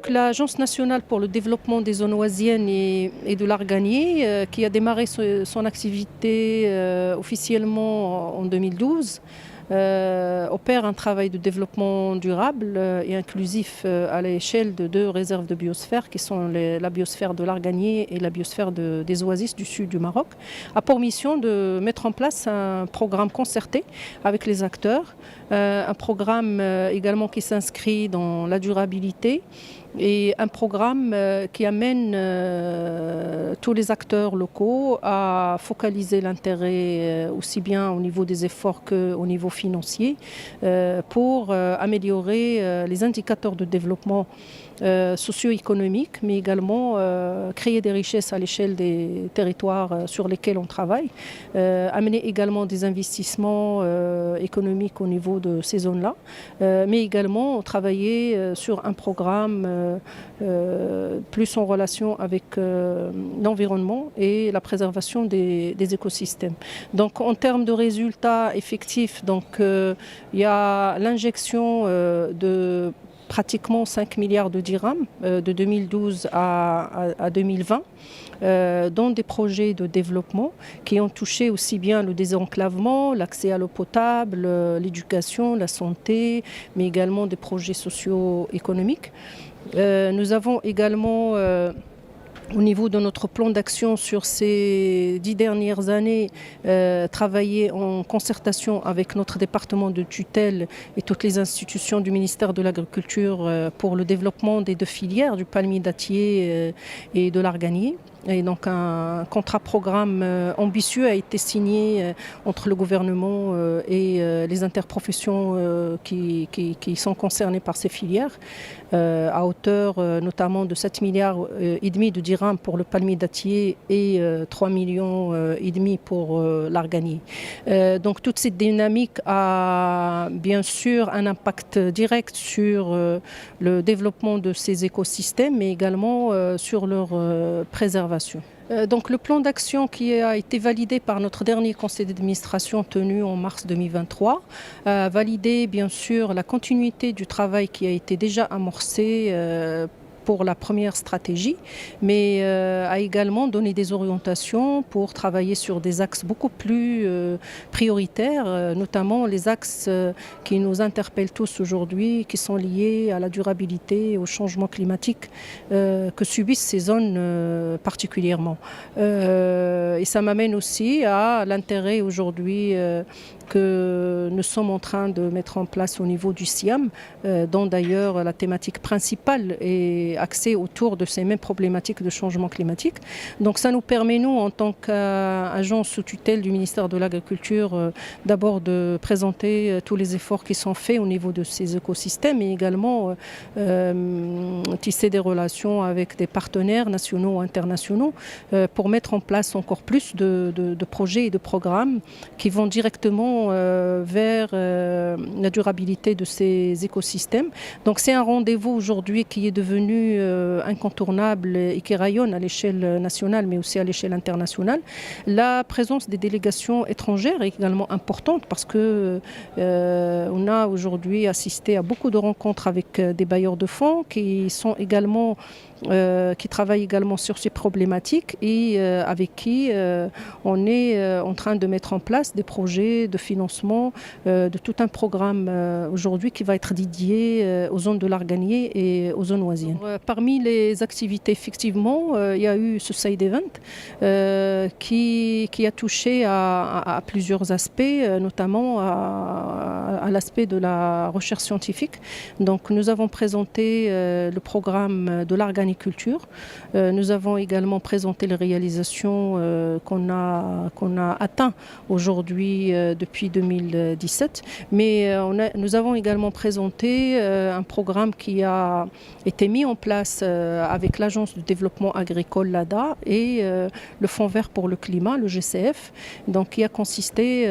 Donc l'Agence nationale pour le développement des zones oisiennes et de l'Arganier, qui a démarré son activité officiellement en 2012, opère un travail de développement durable et inclusif à l'échelle de deux réserves de biosphère qui sont la biosphère de l'Arganier et la biosphère des Oasis du sud du Maroc, a pour mission de mettre en place un programme concerté avec les acteurs, un programme également qui s'inscrit dans la durabilité et un programme qui amène tous les acteurs locaux à focaliser l'intérêt aussi bien au niveau des efforts qu'au niveau financier pour améliorer les indicateurs de développement socio-économique, mais également créer des richesses à l'échelle des territoires sur lesquels on travaille, amener également des investissements économiques au niveau de ces zones-là, mais également travailler sur un programme plus en relation avec l'environnement et la préservation des écosystèmes. Donc en termes de résultats effectifs, il y a l'injection de pratiquement 5 milliards de dirhams de 2012 à 2020 dans des projets de développement qui ont touché aussi bien le désenclavement, l'accès à l'eau potable, l'éducation, la santé, mais également des projets socio-économiques. Nous avons également au niveau de notre plan d'action sur ces 10 dernières années, travailler en concertation avec notre département de tutelle et toutes les institutions du ministère de l'Agriculture pour le développement des deux filières, du palmier dattier et de l'arganier. Et donc un contrat programme ambitieux a été signé entre le gouvernement et les interprofessions qui sont concernées par ces filières, à hauteur notamment de 7 milliards et demi de dirhams pour le palmier dattier et 3 millions et demi pour l'arganier. Donc toute cette dynamique a bien sûr un impact direct sur le développement de ces écosystèmes, mais également sur leur préservation. Donc le plan d'action qui a été validé par notre dernier conseil d'administration tenu en mars 2023 a validé bien sûr la continuité du travail qui a été déjà amorcé pour la première stratégie, mais a également donné des orientations pour travailler sur des axes beaucoup plus prioritaires, notamment les axes qui nous interpellent tous aujourd'hui, qui sont liés à la durabilité et au changement climatique que subissent ces zones particulièrement. Et ça m'amène aussi à l'intérêt aujourd'hui que nous sommes en train de mettre en place au niveau du SIAM, dont d'ailleurs la thématique principale est axée autour de ces mêmes problématiques de changement climatique. Donc ça nous permet, nous, en tant qu'agence sous tutelle du ministère de l'Agriculture, d'abord de présenter tous les efforts qui sont faits au niveau de ces écosystèmes et également tisser des relations avec des partenaires nationaux ou internationaux pour mettre en place encore plus de projets et de programmes qui vont directement vers la durabilité de ces écosystèmes. Donc c'est un rendez-vous aujourd'hui qui est devenu incontournable et qui rayonne à l'échelle nationale mais aussi à l'échelle internationale. La présence des délégations étrangères est également importante parce que on a aujourd'hui assisté à beaucoup de rencontres avec des bailleurs de fonds qui sont également qui travaillent également sur ces problématiques et avec qui on est en train de mettre en place des projets de financement de tout un programme aujourd'hui qui va être dédié aux zones de l'Arganier et aux zones oisiennes. Parmi les activités, effectivement, il y a eu ce side event qui a touché à plusieurs aspects, notamment à l'aspect de la recherche scientifique. Donc nous avons présenté le programme de l'Arganiculture. Nous avons également présenté les réalisations qu'on a atteintes aujourd'hui depuis 2017. Mais nous avons également présenté un programme qui a été mis en place avec l'Agence de développement agricole, l'ADA, et le Fonds vert pour le climat, le GCF, donc qui a consisté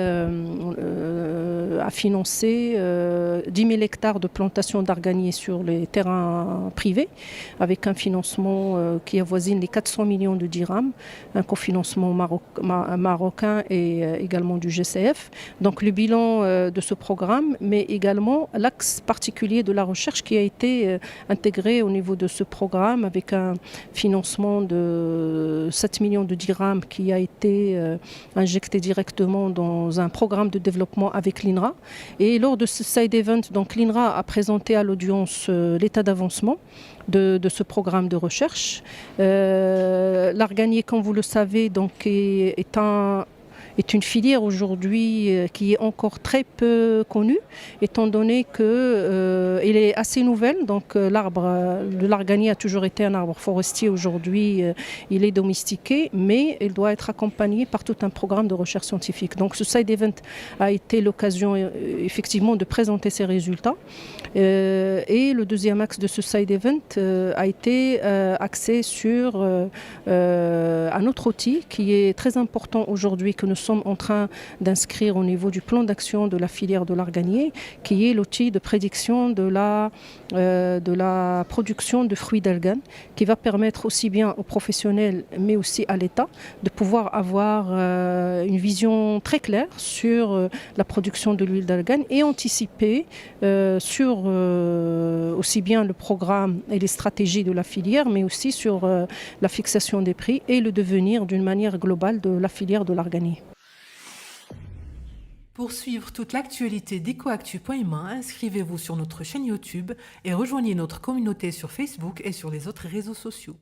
a financé 10 000 hectares de plantation d'arganier sur les terrains privés, avec un financement qui avoisine les 400 millions de dirhams, un cofinancement marocain et également du GCF. Donc le bilan de ce programme, mais également l'axe particulier de la recherche qui a été intégré au niveau de ce programme avec un financement de 7 millions de dirhams qui a été injecté directement dans un programme de développement avec l'INRA. Et lors de ce side event, donc l'INRA a présenté à l'audience l'état d'avancement de ce programme de recherche. L'arganier, comme vous le savez, donc, est une filière aujourd'hui qui est encore très peu connue, étant donné qu'elle est assez nouvelle. Donc l'arganier a toujours été un arbre forestier. Aujourd'hui, il est domestiqué, mais il doit être accompagné par tout un programme de recherche scientifique. Donc ce side event a été l'occasion effectivement de présenter ses résultats. Et le deuxième axe de ce side event a été axé sur un autre outil qui est très important aujourd'hui, que nous sommes en train d'inscrire au niveau du plan d'action de la filière de l'arganier, qui est l'outil de prédiction de la production de fruits d'algane, qui va permettre aussi bien aux professionnels mais aussi à l'État de pouvoir avoir une vision très claire sur la production de l'huile d'algane et anticiper sur aussi bien le programme et les stratégies de la filière, mais aussi sur la fixation des prix et le devenir d'une manière globale de la filière de l'arganier. Pour suivre toute l'actualité d'EcoActu.ma, inscrivez-vous sur notre chaîne YouTube et rejoignez notre communauté sur Facebook et sur les autres réseaux sociaux.